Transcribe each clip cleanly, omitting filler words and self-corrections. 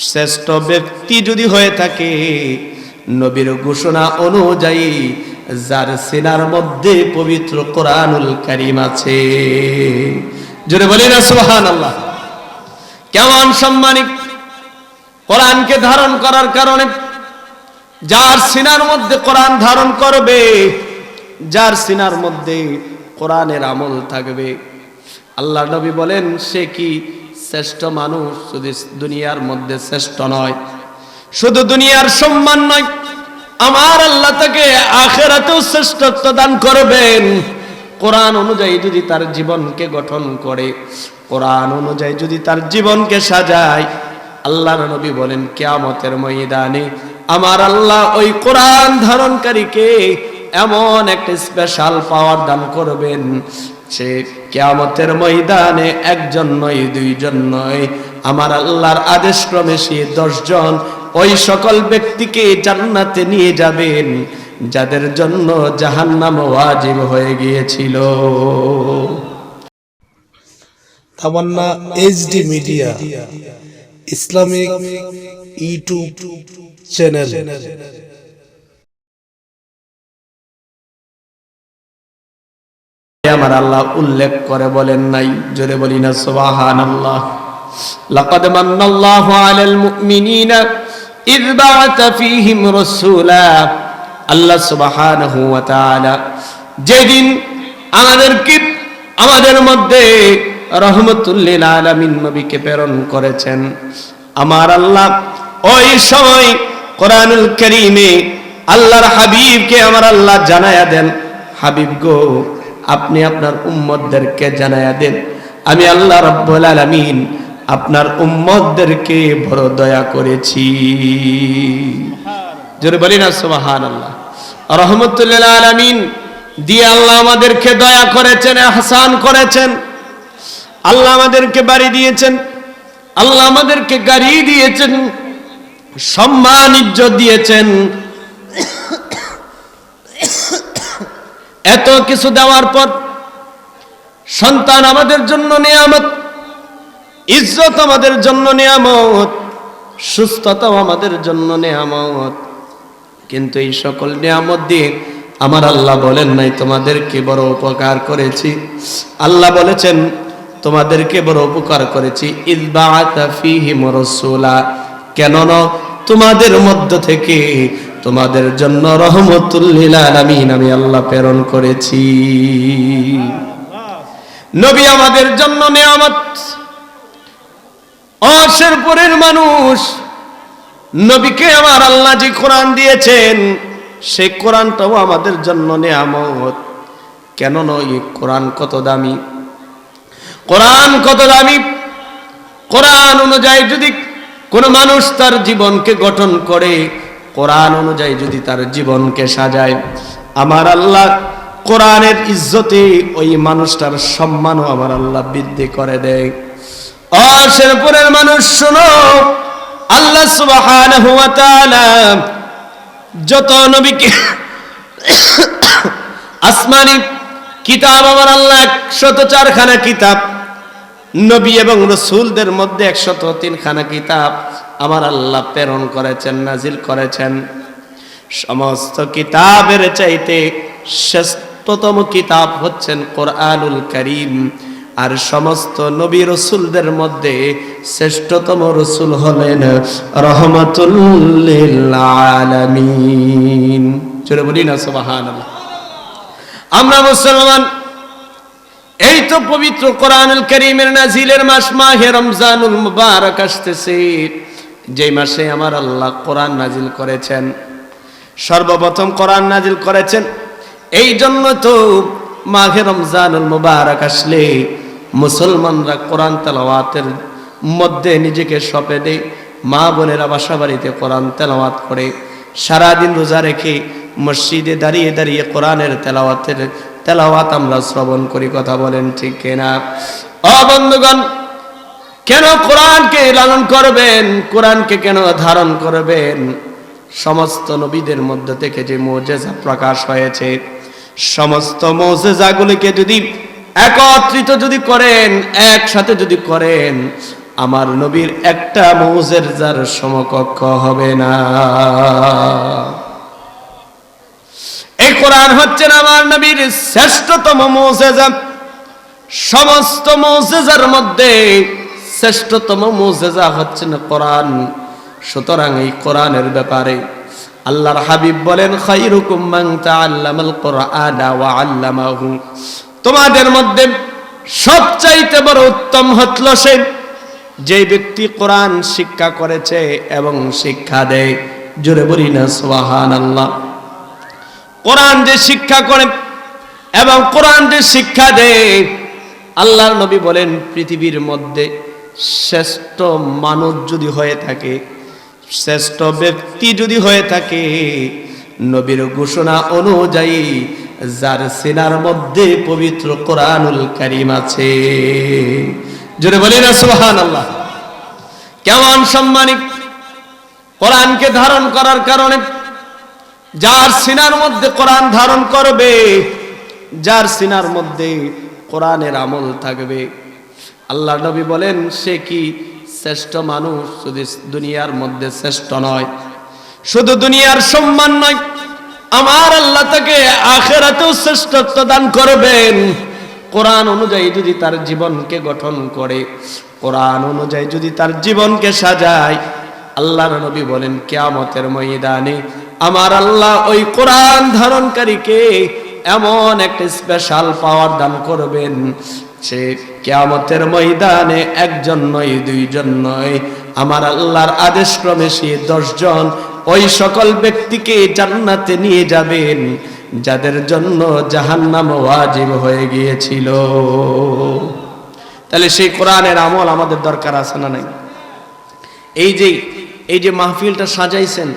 শ্রেষ্ঠ ব্যক্তি যদি হয়ে থাকে নবীর ঘোষণা অনুযায়ী যার সিনার মধ্যে পবিত্র কোরআনুল কারীম আছে। জোরে বলি না সুবহানাল্লাহ। কেমন সম্মানিত কোরআনকে ধারণ করার কারণে। যার সিনার মধ্যে কোরআন ধারণ করবে, যার সিনার মধ্যে কোরআনের আমল থাকবে, আল্লাহ নবী বলেন সে কি শ্রেষ্ঠ মানুষ। শুধু দুনিয়ার মধ্যে শ্রেষ্ঠ নয়, শুধু দুনিয়ার সম্মান নয়, আমার আল্লাহ তাকে আখিরাতেও শ্রেষ্ঠত্ব দান করবেন। কোরআন অনুযায়ী যদি তার জীবনকে গঠন করে, কোরআন অনুযায়ী যদি তার জীবনকে সাজায়, আল্লাহর নবী বলেন কিয়ামতের ময়দানে আমার আল্লাহ ওই কোরআন ধারণকারীকে এমন একটা স্পেশাল পাওয়ার দান করবেন, সে কিয়ামতের ময়দানে একজন নয়, দুইজন নয়, আমার আল্লাহর আদেশ ক্রমে সে 10 জন ওই সকল ব্যক্তিকে জান্নাতে নিয়ে যাবেন যাদের জন্য জাহান্নাম ওয়াজিব হয়ে গিয়েছিল। Tamanna HD media Islamic YouTube channel. আমার আল্লাহ উল্লেখ করে বলেন নাই? জোরে বলি না সুবহানাল্লাহ। লাকাদ মান্নাল্লাহু আলাল মুমিনিনা ইয বা'আথা ফীহিম রাসূলা। আল্লাহ সুবহানাহু ওয়া তাআলা যেদিন আমাদের মধ্যে রহমতুল লিল আলামিন নবীকে প্রেরণ করেছেন, আমার আল্লাহ ওই সময় কোরআনুল কারীমে আল্লাহর হাবিবকে আমার আল্লাহ জানায়া দেন, হাবিব গো আপনি আপনার উম্মতদেরকে জানায়া দেন আমি আল্লাহ রাব্বুল আলামিন আপনার উম্মতদেরকে বড় দয়া করেছি। জোরে বলি না সুবহানাল্লাহ। রহমতুল লিল আলামিন দিয়ে আল্লাহ আমাদেরকে দয়া করেছেন, ইহসান করেছেন। আল্লাহ আমাদেরকে বাড়ি দিয়েছেন, আল্লাহ আমাদেরকে গাড়ি দিয়েছেন, সম্মান ইজ্জত দিয়েছেন। এত কিছু দেওয়ার পর সন্তান আমাদের জন্য নিয়ামত, ইজ্জত আমাদের জন্য নিয়ামত, সুস্থতাও আমাদের জন্য নিয়ামত। কিন্তু এই সকল নিয়ামত দিয়ে আমার আল্লাহ বলেন নাই তোমাদেরকে বড় উপকার করেছি। আল্লাহ বলেছেন তোমাদেরকে বড় উপকার করেছি ইয বা'আথা ফীহিম রাসূলা, কেননা তোমাদের মধ্য থেকে তোমাদের জন্য রহমতুল লিল আলামিন আমি আল্লাহ প্রেরণ করেছি। নবী আমাদের জন্য নিয়ামত। অশেরপুরের মানুষ, নবীকে আমার আল্লাহ যে কোরআন দিয়েছেন সেই কোরআনটাও আমাদের জন্য নিয়ামত। কেন নয়? কোরআন কত দামি, কোরআন কত দামি। কোরআন অনুযায়ী যদি কোন মানুষ তার জীবনকে গঠন করে, কোরআন অনুযায়ী যদি তার জীবনকে সাজায়, আমার আল্লাহ কোরআনের ইজ্জতে ওই মানুষটার সম্মানও আমার আল্লাহ বৃদ্ধি করে দেয়। অশেরপুরের মানুষ শোনো, আল্লাহ সুবহানাহু ওয়া তাআলা যত নবীকে আসমানি কিতাব আমার আল্লাহ 104 খানা কিতাব, নবী এবং রাসূলদের মধ্যে 103 খানা কিতাব আমার আল্লাহ প্রেরণ করেছেন, নাজিল করেছেন। সমস্ত কিতাবের চাইতে শ্রেষ্ঠতম কিতাব হচ্ছেন কোরআনুল কারীম। আর সমস্ত নবী রাসূলদের মধ্যে শ্রেষ্ঠতম রাসূল হলেন রহমাতুল লিল আলামিন। জোরে বলি না সুবহানাল্লাহ। আমরা মুসলমান, এই তো পবিত্র কোরআনুল কারীমের নাজিলের মাস মাহে রমজানুল মুবারক আসতেছে, যেই মাসে আমার আল্লাহ কোরআন নাজিল করেছেন। সর্বপ্রথম কোরআন নাজিল করেছেন, এই জন্য তো মাহে রমজানুল মুবারক আসলে মুসলমানরা কোরআন তেলাওয়াতের মধ্যে নিজেকে সঁপে দেয়। মা বোনেরা বাসা বাড়িতে কোরআন তেলাওয়াত করে, সারাদিন রোজা রেখে মসজিদে দাঁড়িয়ে দাঁড়িয়ে কোরআনের তেলাওয়াত আমরা শ্রবণ করি। কথা বলেন ঠিক কিনা? ও বন্ধুগণ, কেন কোরআনকে লালন করবেন, কোরআনকে কেন ধারণ করবেন? সমস্ত নবীদের মধ্য থেকে যে মুজিজা প্রকাশ হয়েছে, সমস্ত মুজিজাগুলিকে যদি একত্রিত যদি করেন, একসাথে যদি করেন, আমার নবীর একটা মুজিজার সমকক্ষ হবে না। এই কোরআন হচ্ছেন আমার নবীর শ্রেষ্ঠতম মুজিজা। সমস্ত মুজিজার মধ্যে শ্রেষ্ঠতম মুজিজা হচ্ছেন কোরআন। সুতরাং এই কোরআনের ব্যাপারে আল্লাহর হাবিব বলেন, খায়রুকুম মান তাআল্লামাল কুরআনা ওয়া আল্লামাহু, তোমাদের মধ্যে সবচাইতে বড় উত্তম হলো সে যে ব্যক্তি কোরআন শিক্ষা করেছে এবং শিক্ষা দেয়। জোরে বলি না সুবহানাল্লাহ। কোরআন যে শিক্ষা করে এবং কোরআন যে শিক্ষা দেয়, আল্লাহর নবী বলেন পৃথিবীর মধ্যে শ্রেষ্ঠ মানুষ যদি হয়ে থাকে, শ্রেষ্ঠ ব্যক্তি যদি হয়ে থাকে, নবীর ঘোষণা অনুযায়ী যার সিনার মধ্যে পবিত্র কোরআনুল কারীম আছে। জোরে বলি না সুবহানাল্লাহ। কেমন সম্মানিত কোরআনকে ধারণ করার কারণে। যার সিনার মধ্যে কোরআন ধারণ করবে, যার সিনার মধ্যে কোরআনের আমল থাকবে, আল্লাহ নবী বলেন সে কি শ্রেষ্ঠ মানুষ। শুধু দুনিয়ার মধ্যে শ্রেষ্ঠ নয়, শুধু দুনিয়ার সম্মান নয়, আমার আল্লাহ তাকে আখিরাতেও শ্রেষ্ঠত্ব দান করবেন। কোরআন অনুযায়ী যদি তার জীবনকে গঠন করে, কোরআন অনুযায়ী যদি তার জীবনকে সাজায়, আল্লাহর নবী বলেন কিয়ামতের ময়দানে আমার আল্লাহ ওই কোরআন ধারণকারীকে এমন একটা স্পেশাল পাওয়ার দান করবেন, সে কিয়ামতের ময়দানে একজন নয়, দুইজন নয়, আমার আল্লাহর আদেশ ক্রমে সে 10 জন ওই সকল ব্যক্তিকে জান্নাতে নিয়ে যাবেন যাদের জন্য জাহান্নাম ওয়াজিব হয়ে গিয়েছিল। তাহলে সেই কোরআনের আমল আমাদের দরকার আছে না নাই? এই যে মাহফিলটা সাজাইছেন,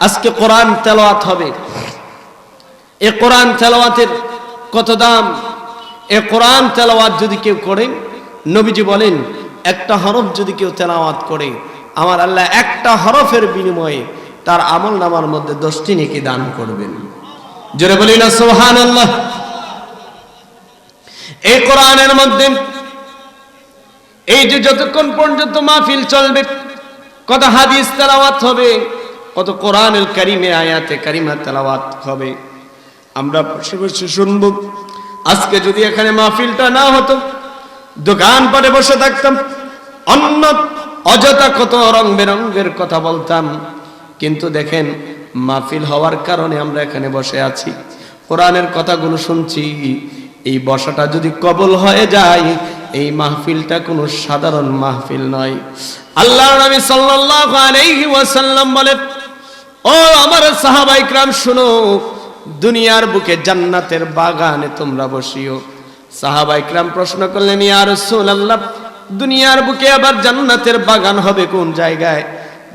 আজকে কোরআন তেলাওয়াত হবে। এই কোরআন তেলাওয়াতের কত দাম! এই কোরআন তেলাওয়াত যদি কেউ করে, নবীজি বলেন একটা হরফ যদি কেউ তেলাওয়াত করে, আমার আল্লাহ একটা হরফের বিনিময়ে তার আমলনামার মধ্যে 10টি নেকি দান করবেন। জোরে বলি না সুবহানাল্লাহ। এই কোরআনের মধ্যে এই যে যতক্ষণ পর্যন্ত মাহফিল চলবে, কত হাদিস তেলাওয়াত হবে, কত কোরআনুল কারীমে আয়াতে কারিমা তেলাওয়াত হবে, আমরা বসে বসে শুনবো। আজকে যদি এখানে মাহফিলটা না হতো, দোকানপাটে বসে থাকতাম, অন্য অযথা কত রং বেরঙের কথা বলতাম, কিন্তু দেখেন মাহফিল হওয়ার কারণে আমরা এখানে বসে আছি, কোরআনের কথাগুলো শুনছি। এই বসাটা যদি কবুল হয়ে যায়, এই মাহফিলটা কোনো সাধারণ মাহফিল নয়। আল্লাহর নবী সাল্লাল্লাহু আলাইহি ওয়াসাল্লাম বলেন, ও আমার সাহাবায়ে কিরাম শুনো, দুনিয়ার বুকে জান্নাতের বাগানে তোমরা বসিও। সাহাবায়ে কিরাম প্রশ্ন করলেন, ইয়া রাসূলুল্লাহ, দুনিয়ার বুকে আবার জান্নাতের বাগান হবে কোন জায়গায়?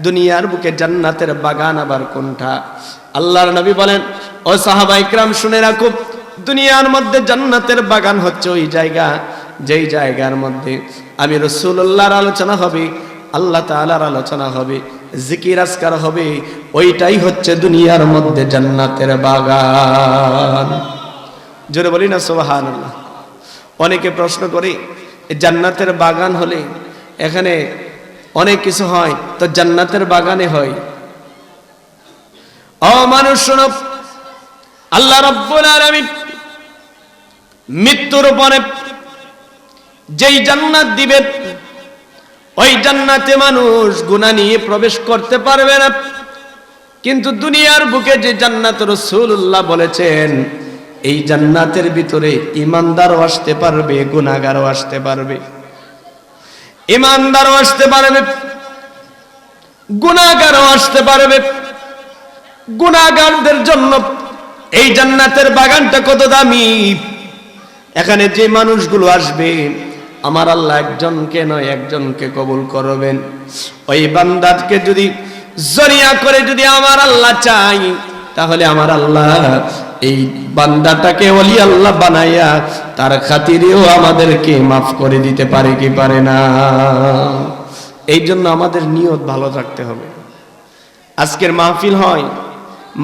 দুনিয়ার বুকে জান্নাতের বাগান আবার কোনটা? আল্লাহর নবী বলেন, ও সাহাবায়ে কিরাম শুনে রাখো, দুনিয়ার মধ্যে জান্নাতের বাগান হচ্ছে ওই জায়গা, যেই জায়গার মধ্যে আমি রাসূলুল্লাহর আলোচনা হবে, আল্লাহ তাআলার আলোচনা হবে, জিকির আজকার হবে, ওইটাই হচ্ছে দুনিয়ার মধ্যে জান্নাতের বাগান। জোরে বলি না সুবহানাল্লাহ। অনেকে প্রশ্ন করে, জান্নাতের বাগান হলে এখানে অনেক কিছু হয়, তো জান্নাতের বাগানে হয়? ও মানুষ শোনো, আল্লাহ রাব্বুল আলামিন মৃত্যুর পরে যেই জান্নাত দিবেন, ওই জান্নাতে মানুষ গুনাহ নিয়ে প্রবেশ করতে পারবে না। কিন্তু দুনিয়ার বুকে যে জান্নাত রাসূলুল্লাহ বলেছেন, এই জান্নাতের ভিতরে ঈমানদারও আসতে পারবে, গুনাহগারও আসতে পারবে। ঈমানদারও আসতে পারবে, গুনাহগারও আসতে পারবে। গুনাহগারদের জন্য এই জান্নাতের বাগানটা কত দামি! এখানে যে মানুষগুলো আসবে, আমার আল্লাহ একজনকে নয় একজনকে কবুল করবেন। ওই বান্দাকে যদি জরিয়া করে যদি আমার আল্লাহ চাই, তাহলে আমার আল্লাহ এই বান্দাটাকে ওলি আল্লাহ বানাইয়া তার খাতিরেও আমাদেরকে মাফ করে দিতে পারে কি পারে না? এই জন্য আমাদের নিয়ত ভালো রাখতে হবে। আজকের মাহফিল হয়,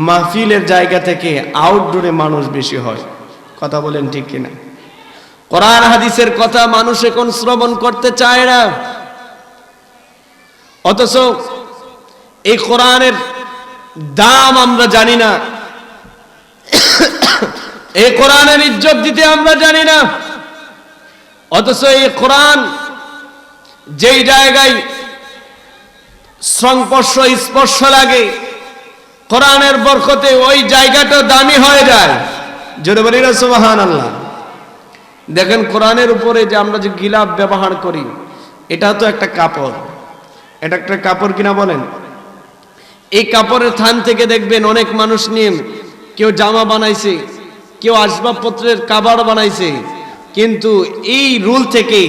মাহফিলের জায়গা থেকে আউটডোরে মানুষ বেশি হয়, কথা বলেন ঠিক কিনা? কোরআন হাদিসের কথা মানুষ এখন শ্রবণ করতে চায় না, অথচ এই কোরআনের দাম আমরা জানি না, এই কোরআনের ইজ্জত দিতে আমরা জানি না। অথচ এই কোরআন যেই জায়গায় সংস্পর্শ স্পর্শ লাগে, কোরআনের বরকতে ওই জায়গাটা দামি হয়ে যায়। জোরে বলি না সুবহানাল্লাহ। দেখেন কোরআনের উপরে যে আমরা যে গিলাফ ব্যবহার করি, এটা তো একটা কাপড়, এটা একটা কাপড় কিনা বলেন। এই কাপড়ের থান থেকে দেখবেন অনেক মানুষ নিয়ে কেউ জামা বানাইছে, কেউ আসবাবপত্রের কাভার বানাইছে, কিন্তু এই রুল থেকে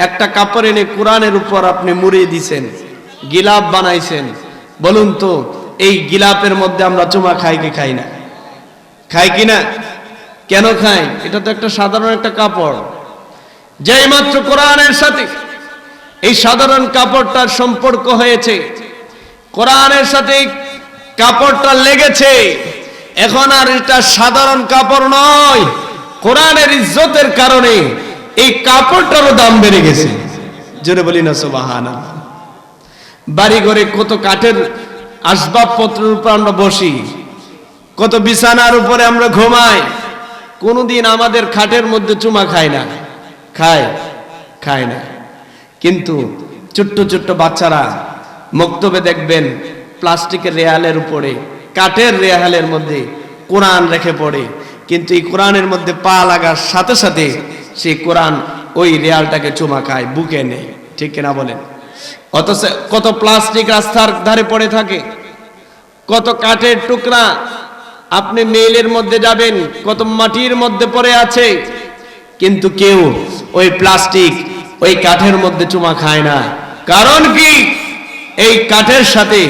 একটা কাপড় এনে কোরআনের উপর আপনি মুড়িয়ে দিছেন, গিলাফ বানাইছেন। বলুন তো এই গিলাফের মধ্যে আমরা চুমা খাই কি খাই না? খাই কি না? কেন খাই? এটা তো একটা সাধারণ একটা কাপড়। যেই মাত্র কোরআনের সাথে এই সাধারণ কাপড়টার সম্পর্ক হয়েছে, কোরআনের সাথে কাপড়টা লেগেছে, এখন আর এটা সাধারণ কাপড় নয়, কোরআনের ইজ্জতের কারণে এই কাপড়টারও দাম বেড়ে গেছে। জোরে বলি না সুবহানাল্লাহ। বাড়ি ঘরে কত কাঠের আসবাবপত্রের উপর আমরা বসি, কত বিছানার উপরে আমরা ঘুমাই, কোনদিন আমাদের খাটের মধ্যে চুমা খায় না? খায় না। কিন্তু ছোট্ট ছোট্ট বাচ্চারা মক্তবে দেখবেন প্লাস্টিকের রেয়ালের উপরে, কাঠের রেয়ালের মধ্যে কোরআন রেখে পড়ে, কিন্তু এই কোরআনের মধ্যে পা লাগার সাথে সাথে সেই কোরআন ওই রেয়ালটাকে চুমা খায়, বুকে নেই। ঠিক কিনা বলেন? অথচ কত প্লাস্টিক রাস্তার ধারে পড়ে থাকে, কত কাঠের টুকরা আপনি মেইলের মধ্যে যাবেন, কত মাটির মধ্যে পড়ে আছে, কিন্তু কেউ ওই প্লাস্টিক ওই কাঠের মধ্যে চুমা খায় না। কারণ কি? এই কাঠের সাথে,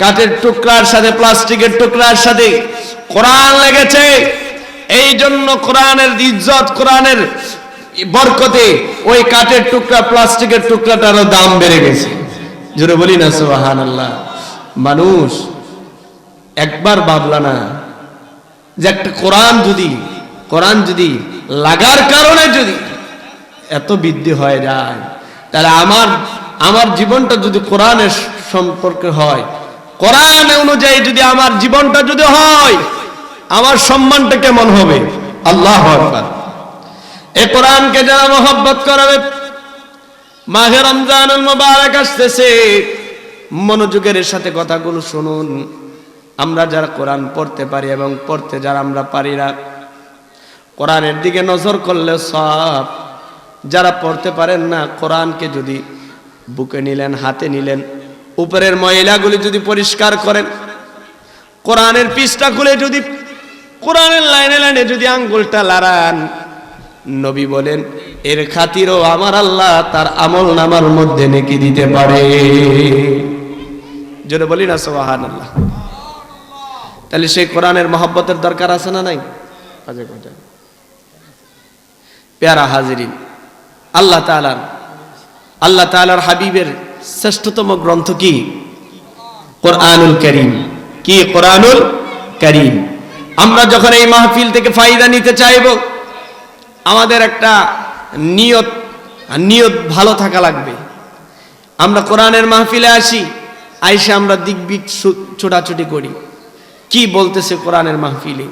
কাঠের টুকরার সাথে, প্লাস্টিকের টুকরার সাথে কোরআন লেগেছে। এই জন্য কোরআনের ইজ্জত, কোরআনের বরকতে ওই কাঠের টুকরা, প্লাস্টিকের টুকরাটারও দাম বেড়ে গেছে। জোরে বলি না সুবহানাল্লাহ। মানুষ একবার ভাবলা না যে একটা কোরআন যদি লাগার কারণে যদি এত বৃদ্ধি হয়ে যায়, তাহলে আমার জীবনটা যদি কোরআনের সম্পর্কে হয়, কোরআন অনুযায়ী যদি আমার জীবনটা যদি হয়, আমার সম্মানটা কেমন হবে? আল্লাহু আকবার। এই কোরআনকে যারা মহব্বত করবে, মাহে রমজানুল মুবারক আসতেছে, মনোযোগের সাথে কথাগুলো শুনুন। আমরা যারা কোরআন পড়তে পারি এবং পড়তে যারা আমরা পারি না, কোরআনের দিকে নজর করলে সব। যারা পড়তে পারেন না, কোরআনকে যদি বুকে নিলেন, হাতে নিলেন, উপরের ময়লাগুলি যদি পরিষ্কার করেন, কোরআনের পৃষ্ঠা খুলে যদি কোরআনের লাইনে লাইনে যদি আঙ্গুলটা লাড়ান, নবী বলেন এর খাতিরও আমার আল্লাহ তার আমল নামার মধ্যে নেকি দিতে পারে। জোরে বলি না সুবহানাল্লাহ। তাহলে সেই কোরআনের মহব্বতের দরকার আছে না নাই? প্যারা হাজিরিন, আল্লাহ তাআলার হাবিবের শ্রেষ্ঠতম গ্রন্থ কি? কোরআনুল কারীম। কি? কোরআনুল কারীম। আমরা যখন এই মাহফিল থেকে ফায়দা নিতে চাইব, আমাদের একটা নিয়ত ভালো থাকা লাগবে। আমরা কোরআনের মাহফিলে আসি, আইসে আমরা দিকবিক ছোটাছুটি করি, কি বলতেছে কোরআনের মাহফিলে?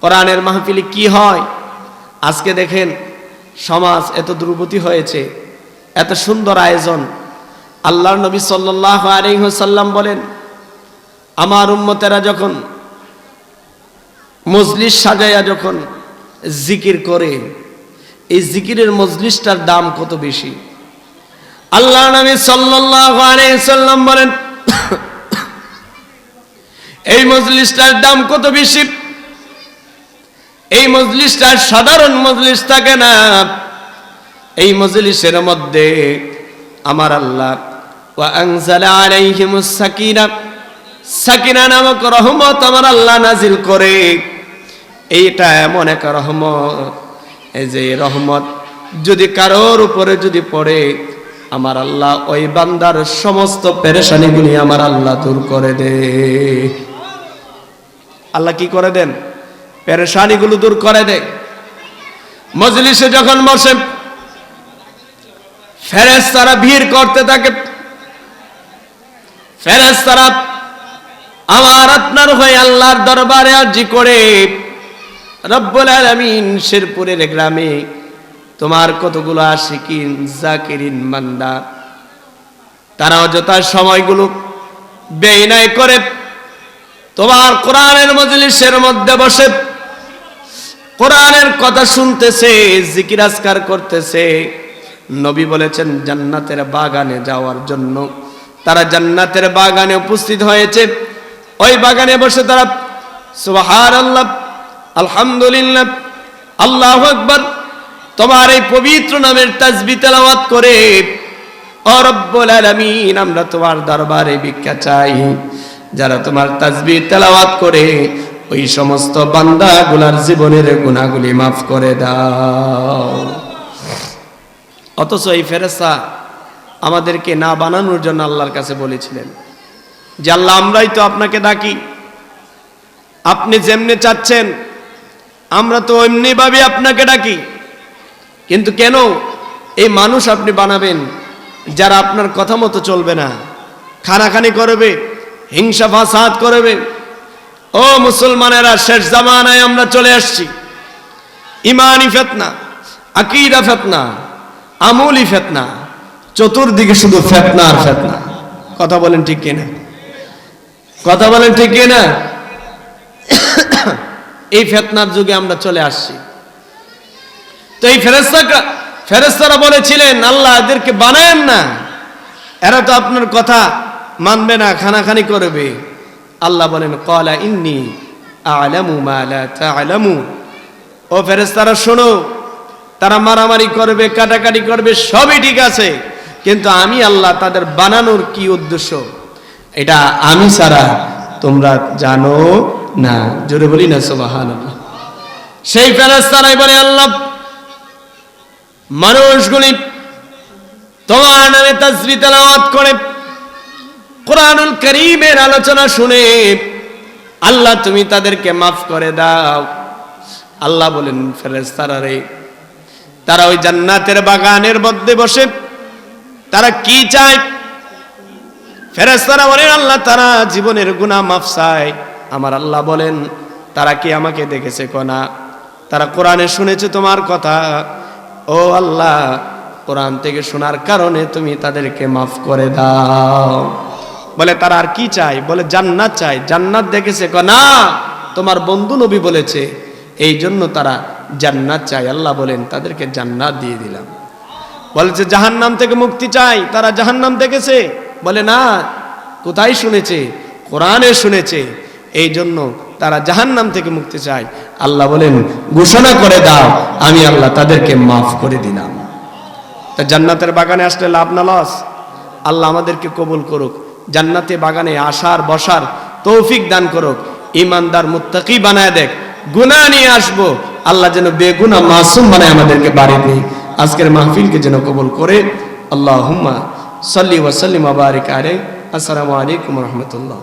কোরআনের মাহফিলে কি হয়? আজকে দেখেন সমাজ এত দুর্গতি হয়েছে, এত সুন্দর আয়োজন। আল্লাহর নবী সাল্লাল্লাহু আলাইহি ওয়াসাল্লাম বলেন, আমার উম্মতেরা যখন মজলিস সাজায়া যখন জিকির করে, এই জিকিরের মজলিসটার দাম কত বেশি। আল্লাহর নবী সাল্লাল্লাহু আলাইহি ওয়াসাল্লাম বলেন, এই মজলিসটার দাম কত বেশি। এই মজলিসটা সাধারণ মজলিস থাকে না, এই মজলিসের মধ্যে আমার আল্লাহ ওয়া আনজালা আলাইহিমুস সাকিনা, সাকিনা নামক রহমত আমার আল্লাহ নাজিল করে। এইটা এমন এক রহমত, এই যে রহমত যদি কারোর উপরে যদি পড়ে, আমার আল্লাহ ওই বান্দার সমস্ত পেরেশানিগুলি আমার আল্লাহ দূর করে দে। আল্লাহ কি করে দেন? পেরেশানিগুলো দূর করে দেয়। মজলিসে যখন বসে ফেরেশতারা ভিড় করতে থাকে। ফেরেশতারা আমার আপনার হয়ে আল্লাহর দরবারে আরজি করে, রব্বুল আলামিন শেরপুরের গ্রামে তোমার কতগুলো আশিকিন জাকিরিন বান্দা, তারা অযথা সময়গুলো বেইনাই করে তোমার কোরআনের মজলিসের মধ্যে বসে কোরআনের কথা শুনতেছে, জিকির আজকার করতেছে। নবী বলেছেন জান্নাতের বাগানে যাওয়ার জন্য তারা জান্নাতের বাগানে উপস্থিত হয়েছে। ওই বাগানে বসে তারা সুবহানাল্লাহ, আলহামদুলিল্লাহ, আল্লাহু আকবার তোমার এই পবিত্র নামের তাসবিহ তেলাওয়াত করে, ও রব্বুল আলামিন আমরা তোমার দরবারে ভিক্ষা চাই, যারা তোমার তাসবিহ তেলাওয়াত করে ওই সমস্ত বান্দাগুলার জীবনের গুনাহগুলি মাফ করে দাও। অথচ এই ফেরেশতা আমাদেরকে না বানানোর জন্য আল্লাহর কাছে বলেছিলেন যে আল্লাহ আমরাই তো আপনাকে ডাকি, আপনি যেমনি চাচ্ছেন আমরা তো এমনি ভাবে আপনাকে ডাকি, কিন্তু কেন এই মানুষ আপনি বানাবেন যারা আপনার কথা মতো চলবে না, খানাখানি করবে, হিংসা ফাসাদ করবে। ও মুসলমানেরা, শেষ জামানায় আমরা চলে আসছি। ইমানি ফিতনা, আকীদা ফিতনা, আমলি ফিতনা, চতুর্দিকে শুধু ফিতনা আর ফিতনা। কথা বলেন ঠিক কিনা? কথা বলেন ঠিক কিনা? এই ফিতনার যুগে আমরা চলে আসছি। তো এই ফেরেশতারা বলেছিলেন আল্লাহ এদেরকে বানায়েন না, এরা তো আপনার কথা মানবে না, খানাখানি করবে। আল্লাহ বলেন ক্বালা ইন্নী আ'লামু মা লা তা'লামু। ও ফেরেশতারা শোনো, তারা মারামারি করবে, কাটাকাটি করবে, সবই ঠিক আছে, কিন্তু আমি আল্লাহ তাদের বানানোর কি উদ্দেশ্য এটা আমি ছাড়া তোমরা জানো না। জোরে বলি না সুবহানাল্লাহ। সেই ফেরেশতারাই বলে আল্লাহ মানুষগুলি তোমার নামে তাসবিহ তেলাওয়াত করে, কোরআনুল কারীমের আলোচনা শুনে আল্লাহ তুমি তাদেরকে মাফ করে দাও। আল্লাহ বলেন ফেরেশতারা রে, তারা ওই জান্নাতের বাগানের মধ্যে বসে তারা কি চায়? ফেরেশতারা বলেন আল্লাহ তারা জীবনের গুনাহ মাফ চায়। আমার আল্লাহ বলেন তারা কি আমাকে দেখেছে কোনা? তারা কোরআনে শুনেছে তোমার কথা। ও আল্লাহ, কোরআন থেকে শোনার কারণে তুমি তাদেরকে মাফ করে দাও। বলে তারা আর কি চায়? বলে জান্নাত চায়। জান্নাত দেখেছে না? তোমার বন্ধু নবী বলেছে, এই জন্য তারা জান্নাত চায়। আল্লাহ বলেন তাদেরকে জান্নাত দিয়ে দিলাম। বলেছে জাহান্নাম থেকে মুক্তি চাই, তারা জাহান্নাম দেখেছে? বলে না, কোথায় শুনেছে? কোরআনে শুনেছে, এই জন্য তারা জাহান্নাম থেকে মুক্তি চায়। আল্লাহ বলেন ঘোষণা করে দাও আমি আল্লাহ তাদেরকে মাফ করে দিলাম। তা জান্নাতের বাগানে আসলে লাভ না লস? আল্লাহ আমাদেরকে কবুল করুক, জান্নাতে বাগানে আসার বসার তৌফিক দান করুক, ইমানদার মুত্তাকি বানায় দেখ। গুনাহ নিয়ে আসবো, আল্লাহ যেন বেগুনাহ মাসুম বানায় আমাদেরকে বাড়ি দেয়। আজকের মাহফিলকে যেন কবুল করে। আল্লাহুম্মা সাল্লি ওয়া সাল্লিম ওয়া বারিক আলাইহি। আসসালামু আলাইকুম ওয়া রাহমাতুল্লাহ।